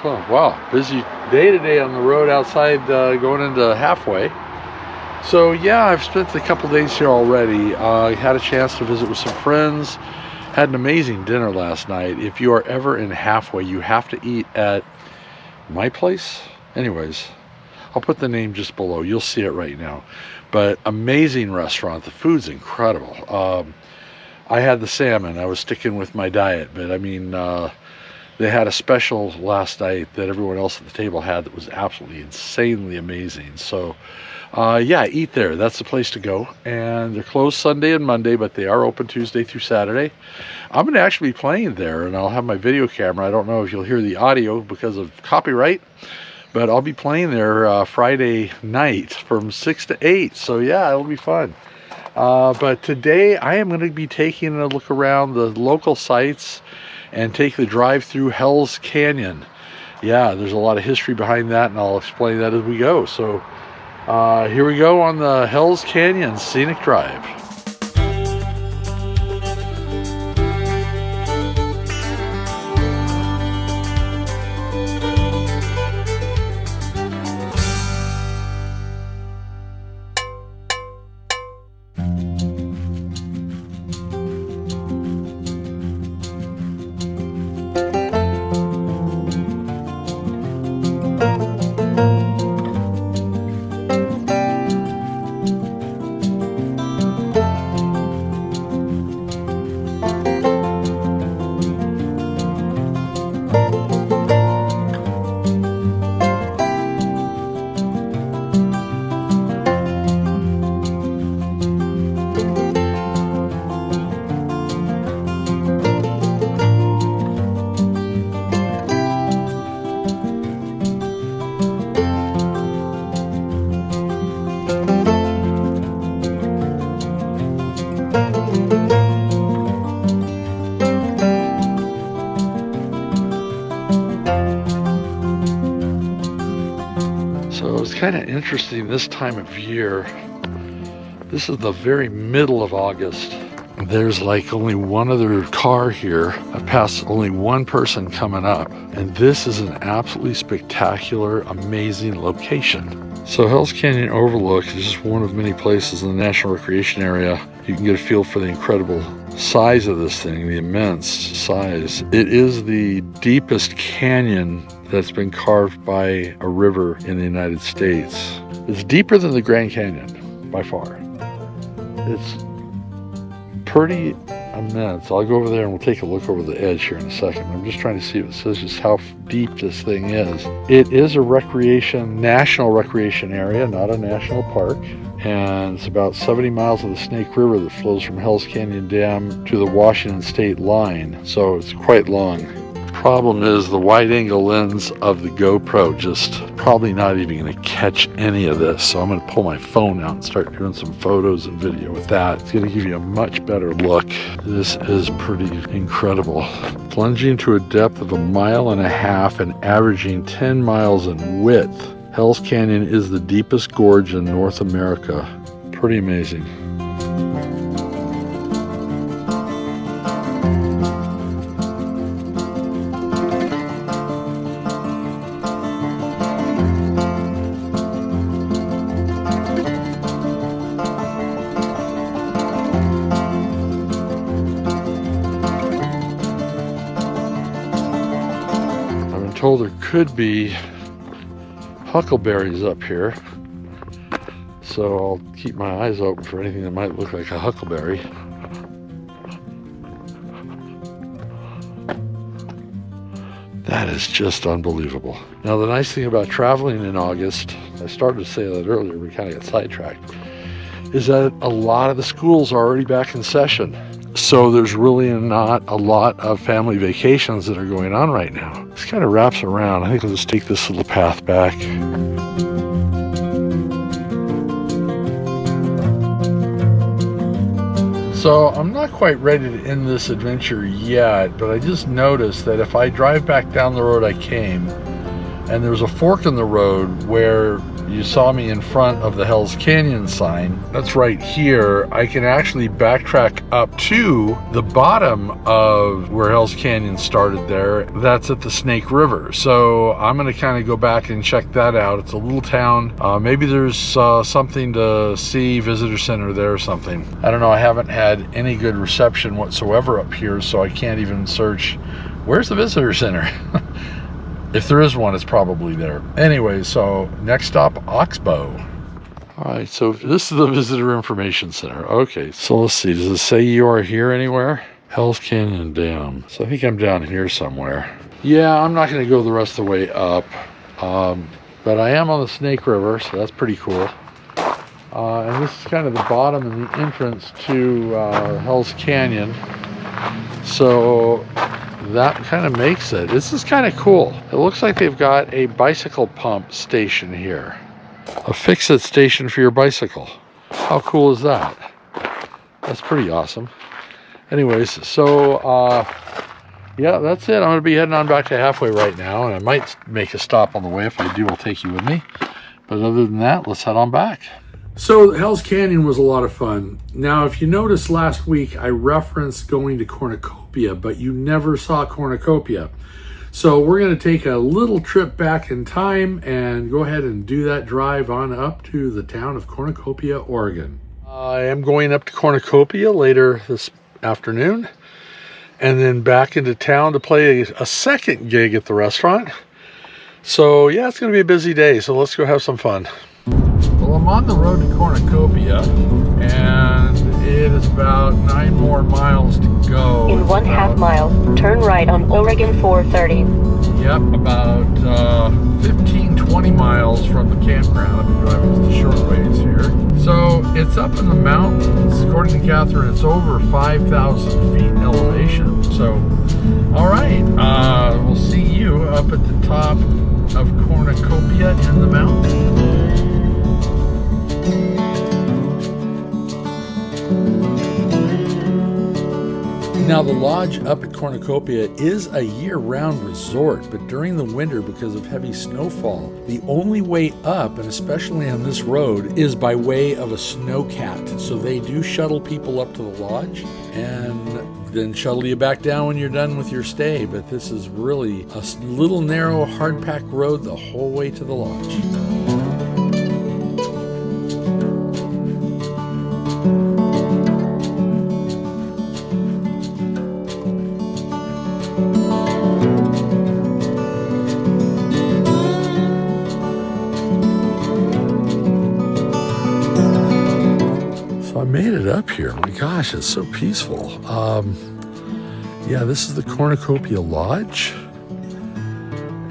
Oh, wow, busy day today on the road outside going into halfway. So yeah, I've spent a couple days here already. I had a chance to visit with some friends. Had an amazing dinner last night. If you are ever in halfway, you have to eat at my place. Anyways, I'll put the name just below. You'll see it right now. But amazing restaurant. The food's incredible. I had the salmon. I was sticking with my diet, but I mean, they had a special last night that everyone else at the table had that was absolutely insanely amazing. So yeah, eat there. That's the place to go. And they're closed Sunday and Monday, but they are open Tuesday through Saturday. I'm going to actually be playing there, and I'll have my video camera. I don't know if you'll hear the audio because of copyright, but I'll be playing there Friday night from 6 to 8. So yeah, it'll be fun. But today I am going to be taking a look around the local sites and take the drive through Hell's Canyon. Yeah, there's a lot of history behind that, and I'll explain that as we go. So here we go on the Hell's Canyon Scenic Drive. Kind of interesting this time of year. This is the very middle of August. There's like only one other car here. I passed only one person coming up, and this is an absolutely spectacular, amazing location. So Hell's Canyon Overlook is just one of many places in the National Recreation Area. You can get a feel for the incredible size of this thing, the immense size. It is the deepest canyon that's been carved by a river in the United States. It's deeper than the Grand Canyon, by far. It's pretty immense. I'll go over there and we'll take a look over the edge here in a second. I'm just trying to see if it says just how deep this thing is. It is a national recreation area, not a national park. And it's about 70 miles of the Snake River that flows from Hell's Canyon Dam to the Washington state line. So it's quite long. Problem is the wide angle lens of the GoPro just probably not even going to catch any of this. So I'm going to pull my phone out and start doing some photos and video with that. It's going to give you a much better look. This is pretty incredible. Plunging to a depth of 1.5 miles and averaging 10 miles in width, Hell's Canyon is the deepest gorge in North America. Pretty amazing. Told there could be huckleberries up here, so I'll keep my eyes open for anything that might look like a huckleberry. That is just unbelievable. Now the nice thing about traveling in August, I started to say that earlier, we kind of got sidetracked, is that a lot of the schools are already back in session. So there's really not a lot of family vacations that are going on right now. This kind of wraps around. I think I'll just take this little path back. So I'm not quite ready to end this adventure yet, but I just noticed that if I drive back down the road I came, and there's a fork in the road where you saw me in front of the Hell's Canyon sign. That's right here. I can actually backtrack up to the bottom of where Hell's Canyon started there. That's at the Snake River. So I'm gonna kind of go back and check that out. It's a little town. Maybe there's something to see, visitor center there or something. I don't know, I haven't had any good reception whatsoever up here, so I can't even search, where's the visitor center? If there is one, it's probably there. Anyway, so next stop, Oxbow. All right, so this is the Visitor Information Center. Okay, so let's see, does it say you are here anywhere? Hell's Canyon Dam. So I think I'm down here somewhere. Yeah, I'm not gonna go the rest of the way up, but I am on the Snake River, so that's pretty cool. And this is kind of the bottom and the entrance to Hell's Canyon. So that kind of makes it. This is kind of cool. It looks like they've got a bicycle pump station here. A fix-it station for your bicycle. How cool is that? That's pretty awesome. Anyways, so yeah, that's it. I'm going to be heading on back to Halfway right now, and I might make a stop on the way. If I do, I'll take you with me. But other than that, let's head on back. So Hell's Canyon was a lot of fun. Now, if you noticed last week, I referenced going to Cornucopia, but you never saw Cornucopia. So we're going to take a little trip back in time and go ahead and do that drive on up to the town of Cornucopia, Oregon. I am going up to Cornucopia later this afternoon and then back into town to play a second gig at the restaurant. So yeah, it's going to be a busy day, so let's go have some fun. Well, I'm on the road to Cornucopia, and it is about 9 more miles to go. In 1/2 mile, turn right on Oregon 430. Yep, about 15-20 miles from the campground. I'm driving the short ways here. So it's up in the mountains. According to Catherine, it's over 5,000 feet elevation. So, all right, we'll see you up at the top of Cornucopia in the mountains. Now, the lodge up at Cornucopia is a year-round resort, but during the winter, because of heavy snowfall, the only way up, and especially on this road, is by way of a snowcat. So they do shuttle people up to the lodge and then shuttle you back down when you're done with your stay. But this is really a little narrow, hard-packed road the whole way to the lodge. Made it up here. My gosh, it's so peaceful. Yeah, this is the Cornucopia Lodge.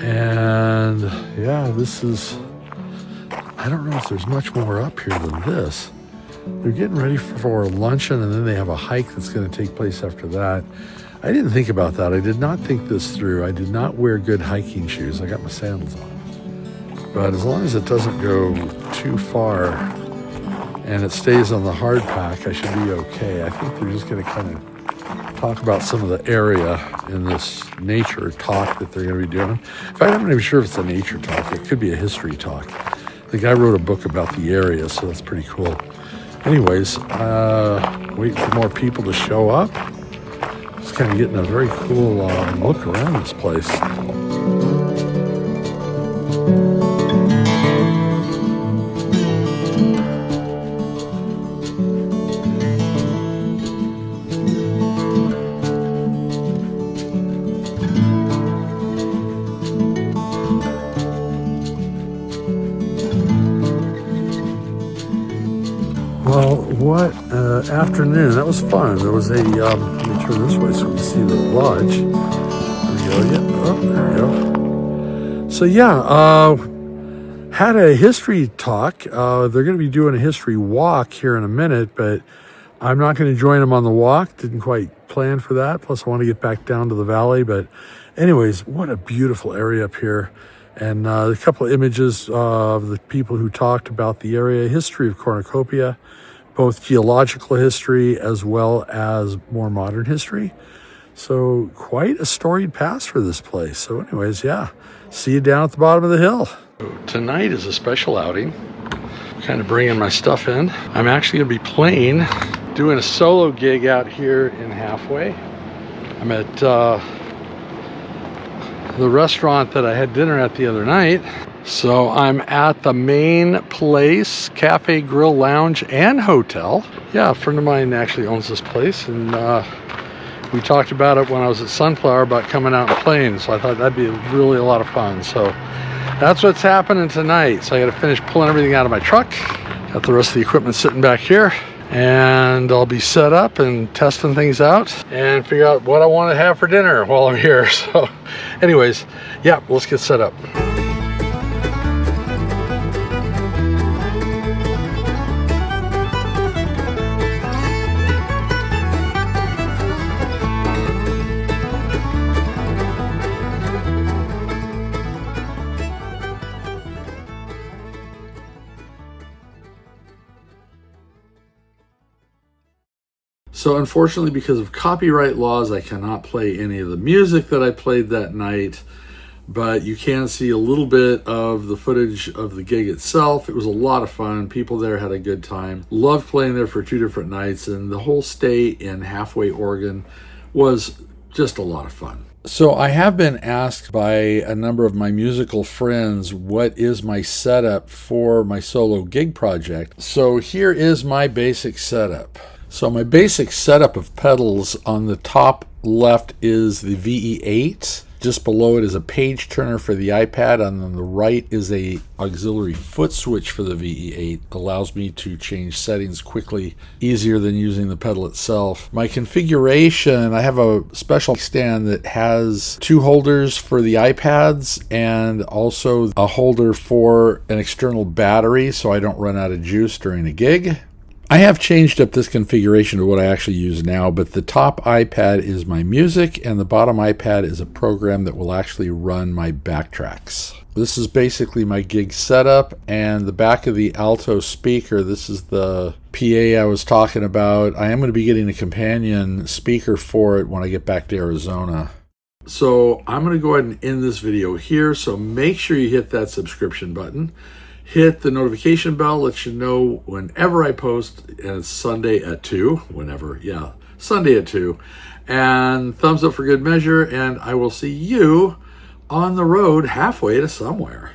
And yeah, this is, I don't know if there's much more up here than this. They're getting ready for luncheon, and then they have a hike that's going to take place after that. I didn't think about that. I did not think this through. I did not wear good hiking shoes. I got my sandals on. But as long as it doesn't go too far and it stays on the hard pack, I should be okay. I think they're just going to kind of talk about some of the area in this nature talk that they're going to be doing. In fact, I'm not even sure if it's a nature talk. It could be a history talk. The guy wrote a book about the area, so that's pretty cool. Anyways, waiting for more people to show up. Just kind of getting a very cool look around this place. Well, what afternoon. That was fun. There was a, let me turn this way so we can see the lodge. There we go. Yeah. Oh, there we go. So yeah, had a history talk. They're going to be doing a history walk here in a minute, but I'm not going to join them on the walk. Didn't quite plan for that. Plus, I want to get back down to the valley. But anyways, what a beautiful area up here. And a couple of images of the people who talked about the area, history of Cornucopia, both geological history as well as more modern history. So quite a storied past for this place. So anyways, yeah, see you down at the bottom of the hill. Tonight is a special outing. Kind of bringing my stuff in. I'm actually going to be playing, doing a solo gig out here in Halfway. I'm at the restaurant that I had dinner at the other night. So I'm at the Main Place Cafe, Grill, Lounge, and Hotel. Yeah, a friend of mine actually owns this place, and we talked about it when I was at Sunflower about coming out and playing, so I thought that'd be really a lot of fun. So that's what's happening tonight. So I got to finish pulling everything out of my truck. Got the rest of the equipment sitting back here, and I'll be set up and testing things out and figure out what I want to have for dinner while I'm here. So anyways, yeah, let's get set up. So unfortunately, because of copyright laws, I cannot play any of the music that I played that night, but you can see a little bit of the footage of the gig itself. It was a lot of fun. People there had a good time. Loved playing there for 2 different nights, and the whole stay in Halfway, Oregon was just a lot of fun. So I have been asked by a number of my musical friends what is my setup for my solo gig project. So here is my basic setup. So my basic setup of pedals, on the top left is the VE8. Just below it is a page turner for the iPad, and on the right is a auxiliary foot switch for the VE8. Allows me to change settings quickly, easier than using the pedal itself. My configuration, I have a special stand that has 2 holders for the iPads and also a holder for an external battery so I don't run out of juice during a gig. I have changed up this configuration to what I actually use now, but the top iPad is my music and the bottom iPad is a program that will actually run my backtracks. This is basically my gig setup, and the back of the alto speaker, this is the PA I was talking about. I am going to be getting a companion speaker for it when I get back to Arizona. So I'm going to go ahead and end this video here, so make sure you hit that subscription button. Hit the notification bell, let you know whenever I post, and it's Sunday at 2, Sunday at 2. And thumbs up for good measure, and I will see you on the road halfway to somewhere.